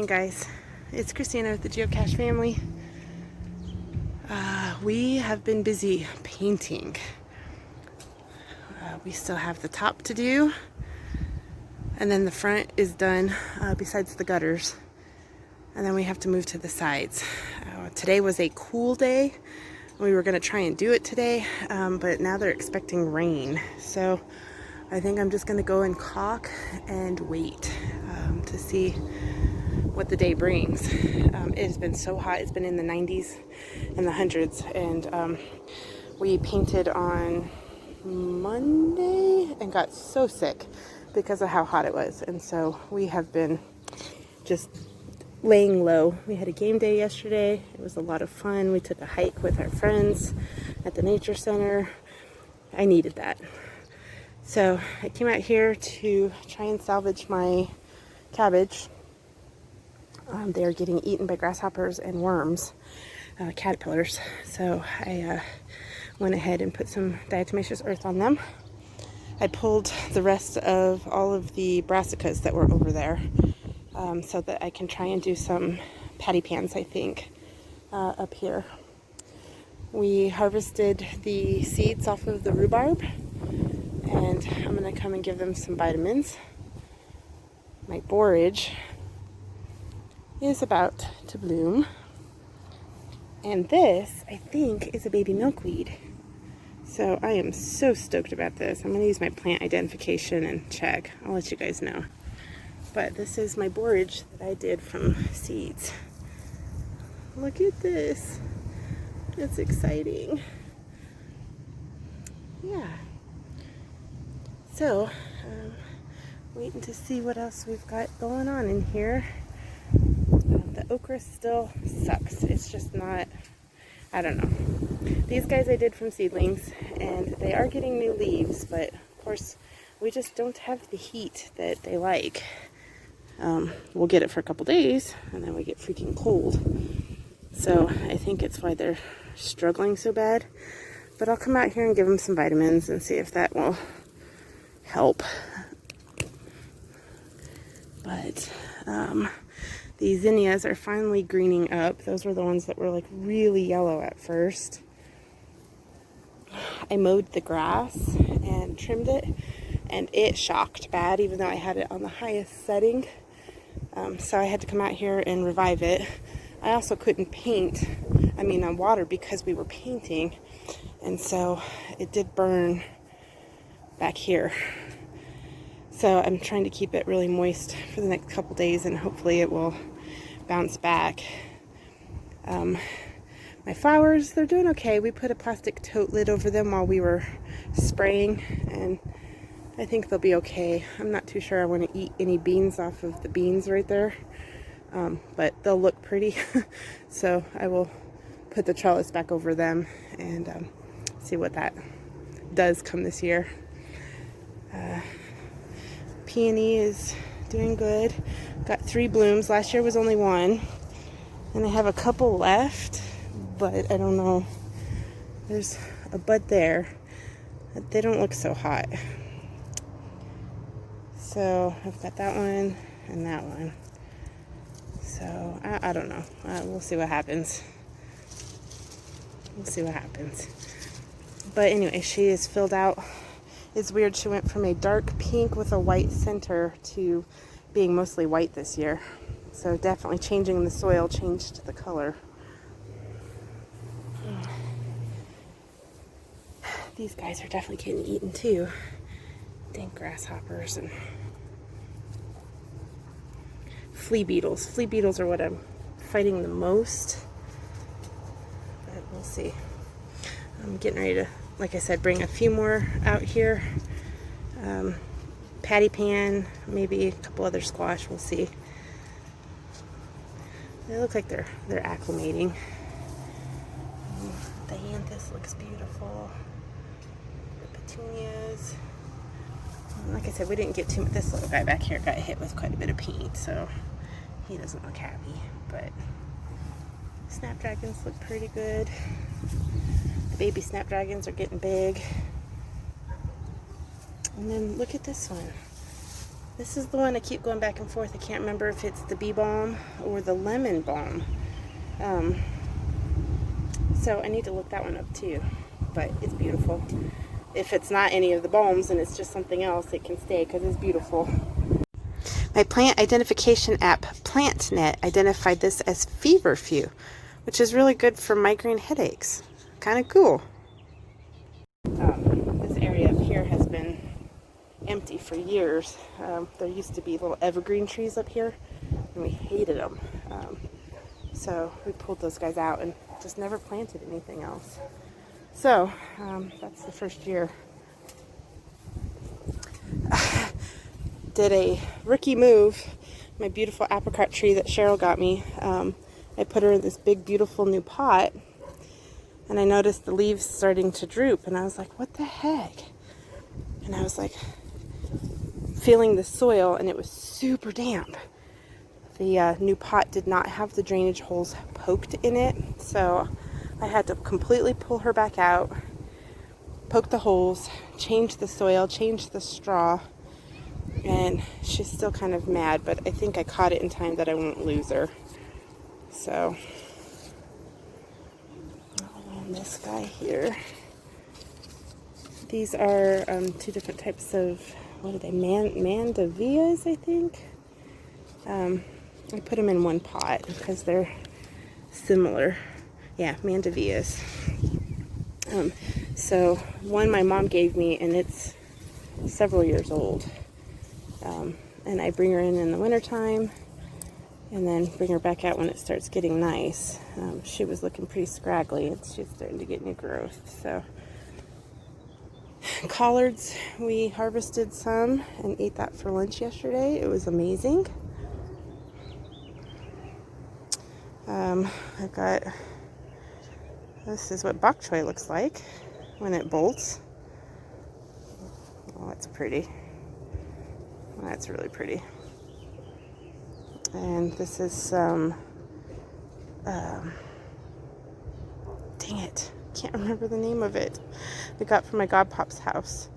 guys, it's Christina with the Geocache family. We have been busy painting. We still have the top to do, and then the front is done besides the gutters, and then we have to move to the sides. Today was a cool day. We were going to try and do it today, but now they're expecting rain, so I think I'm just going to go and caulk and wait to see what the day brings. It has been so hot. It's been in the 90s and the hundreds, and we painted on Monday and got so sick because of how hot it was, and so we have been just laying low. We had a game day yesterday. It was a lot of fun. We took a hike with our friends at the nature center. I needed that. So I came out here to try and salvage my cabbage. They are getting eaten by grasshoppers and worms, caterpillars. So I went ahead and put some diatomaceous earth on them. I pulled the rest of all of the brassicas that were over there so that I can try and do some patty pans, I think, up here. We harvested the seeds off of the rhubarb, and I'm going to come and give them some vitamins. My borage is about to bloom, and this, I think, is a baby milkweed. So I am so stoked about this. I'm going to use my plant identification and check. I'll let you guys know. But this is my borage that I did from seeds. Look at this. It's exciting. Yeah. So, waiting to see what else we've got going on in here. The okra still sucks. It's just not, I don't know. These guys I did from seedlings, and they are getting new leaves, but of course we just don't have the heat that they like. We'll get it for a couple days, and then we get freaking cold. So I think it's why they're struggling so bad. But I'll come out here and give them some vitamins and see if that will help. But the zinnias are finally greening up. Those were the ones that were like really yellow at first. I mowed the grass and trimmed it, and it shocked bad, even though I had it on the highest setting. So I had to come out here and revive it. I also couldn't paint, on water, because we were painting, and so it did burn back here. So I'm trying to keep it really moist for the next couple days, and hopefully it will bounce back. My flowers, they're doing okay. We put a plastic tote lid over them while we were spraying, and I think they'll be okay. I'm not too sure I want to eat any beans off of the beans right there, but they'll look pretty. So I will put the trellis back over them and see what that does come this year. Peony is doing good. Got 3 blooms. Last year was only 1. And I have a couple left, but I don't know. There's a bud there. They don't look so hot. So I've got that one and that one. So I don't know. We'll see what happens. We'll see what happens. But anyway, she is filled out. It's weird, she went from a dark pink with a white center to being mostly white this year. So definitely changing the soil changed the color. These guys are definitely getting eaten too. Dang grasshoppers and flea beetles. Flea beetles are what I'm fighting the most. But we'll see. I'm getting ready to, like I said, bring a few more out here. Patty pan, maybe a couple other squash, we'll see. They look like they're acclimating. The dianthus looks beautiful. The petunias. Like I said, we didn't get too much. This little guy back here got hit with quite a bit of paint, so he doesn't look happy. But snapdragons look pretty good. Baby snapdragons are getting big. And then look at this one. This is the one I keep going back and forth. I can't remember if it's the bee balm or the lemon balm. So I need to look that one up too, but it's beautiful. If it's not any of the balms and it's just something else, it can stay because it's beautiful. My plant identification app, PlantNet, identified this as feverfew, which is really good for migraine headaches. Kind of cool. This area up here has been empty for years. There used to be little evergreen trees up here, and we hated them. So we pulled those guys out and just never planted anything else. So that's the first year. Did a rookie move. My beautiful apricot tree that Cheryl got me. I put her in this big, beautiful new pot, and I noticed the leaves starting to droop, and I was like, what the heck? And I was like feeling the soil, and it was super damp. The new pot did not have the drainage holes poked in it, so I had to completely pull her back out, poke the holes, change the soil, change the straw, and she's still kind of mad, but I think I caught it in time that I won't lose her. So, and this guy here. These are two different types of, what are they, mandavillas, I think. I put them in one pot because they're similar. Yeah, mandavillas. So one my mom gave me, and it's several years old. And I bring her in the wintertime, and then bring her back out when it starts getting nice. She was looking pretty scraggly, and she's starting to get new growth. So collards, we harvested some and ate that for lunch yesterday. It was amazing. I've got, this is what bok choy looks like when it bolts. Oh, that's pretty. That's really pretty. And this is some, dang it, can't remember the name of it. I got from my godpop's house.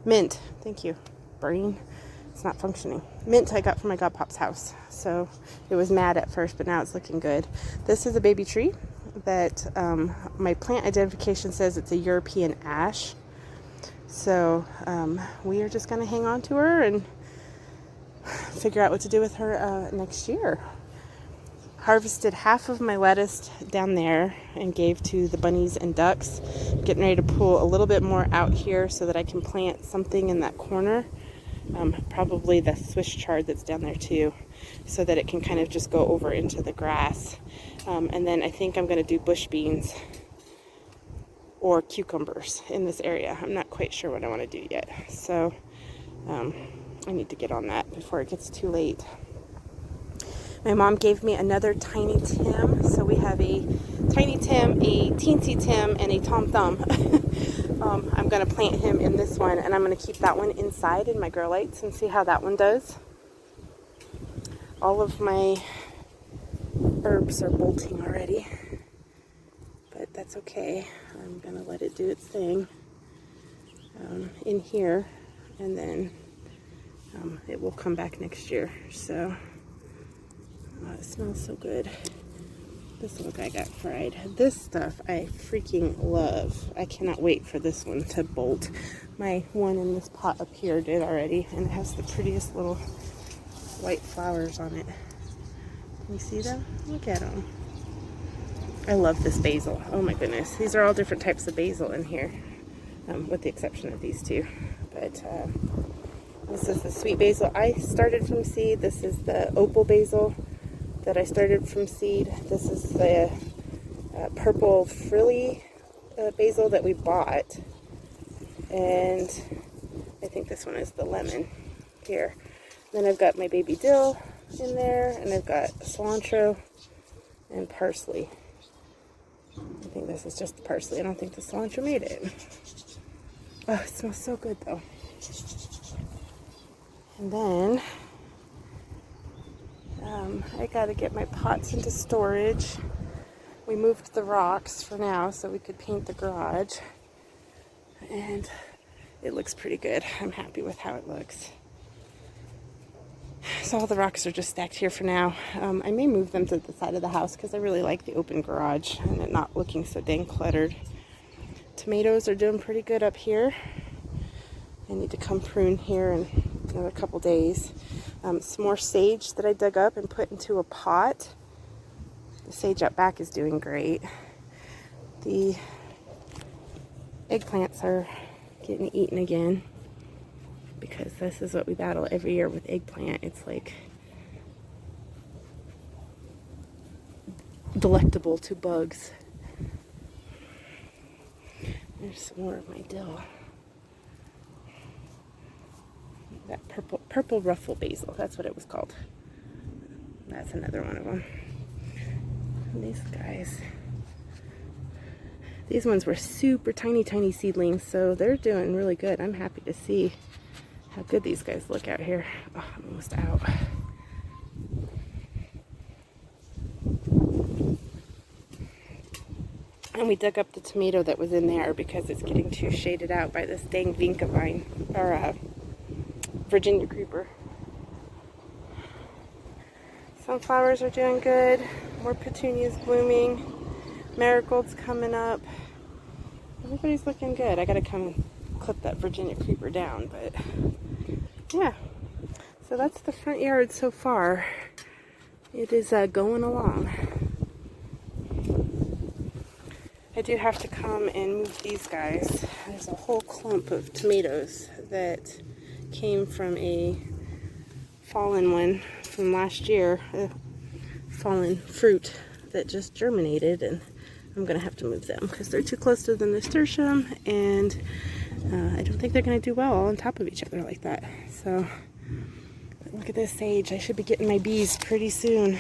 Mint, thank you. Brain, it's not functioning. Mint I got from my godpop's house. So it was mad at first, but now it's looking good. This is a baby tree that my plant identification says it's a European ash. So we are just going to hang on to her and figure out what to do with her next year. Harvested half of my lettuce down there and gave to the bunnies and ducks. Getting ready to pull a little bit more out here so that I can plant something in that corner. Probably the Swiss chard that's down there too, so that it can kind of just go over into the grass. And then I think I'm going to do bush beans or cucumbers in this area. I'm not quite sure what I want to do yet. So I need to get on that before it gets too late. My mom gave me another Tiny Tim. So we have a Tiny Tim, a Teensy Tim, and a Tom Thumb. I'm going to plant him in this one, and I'm going to keep that one inside in my grow lights and see how that one does. All of my herbs are bolting already, but that's okay. I'm going to let it do its thing in here, and then it will come back next year. So it smells so good. This little guy got fried. This stuff I freaking love. I cannot wait for this one to bolt. My one in this pot up here did already, and it has the prettiest little white flowers on it. Can you see them? Look at them. I love this basil. Oh my goodness. These are all different types of basil in here, with the exception of these two. But this is the sweet basil I started from seed. This is the opal basil that I started from seed. This is the purple frilly basil that we bought. And I think this one is the lemon here. Then I've got my baby dill in there, and I've got cilantro and parsley. I think this is just the parsley. I don't think the cilantro made it. Oh, it smells so good though. And then I gotta get my pots into storage. We moved the rocks for now so we could paint the garage, and it looks pretty good. I'm happy with how it looks. So all the rocks are just stacked here for now. I may move them to the side of the house because I really like the open garage and it not looking so dang cluttered. Tomatoes are doing pretty good up here. I need to come prune here in another couple days. Some more sage that I dug up and put into a pot. The sage out back is doing great. The eggplants are getting eaten again because this is what we battle every year with eggplant. It's like delectable to bugs. There's some more of my dill. That purple ruffle basil, that's what it was called. That's another one of them. And these guys, these ones were super tiny seedlings, so they're doing really good. I'm happy to see how good these guys look out here. Oh, I'm almost out. And we dug up the tomato that was in there because it's getting too shaded out by this dang vinca vine, or Virginia creeper. Sunflowers are doing good. More petunias blooming. Marigolds coming up. Everybody's looking good. I gotta come clip that Virginia creeper down, but yeah. So that's the front yard so far. It is going along. I do have to come and move these guys. There's a whole clump of tomatoes that came from a fallen one from last year, a fallen fruit that just germinated, and I'm gonna have to move them because they're too close to the nasturtium, and I don't think they're gonna do well on top of each other like that. So look at this sage. I should be getting my bees pretty soon.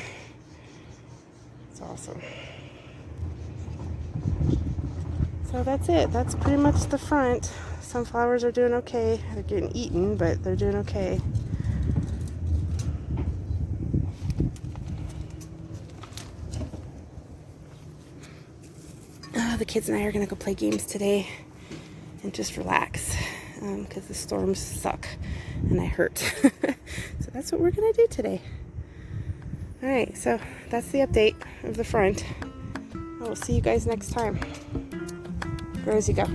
It's awesome. So that's it. That's pretty much the front. Sunflowers are doing okay. They're getting eaten, but they're doing okay. The kids and I are going to go play games today and just relax because the storms suck and I hurt. So that's what we're going to do today. Alright, so that's the update of the front. I will see you guys next time. Grow as you go.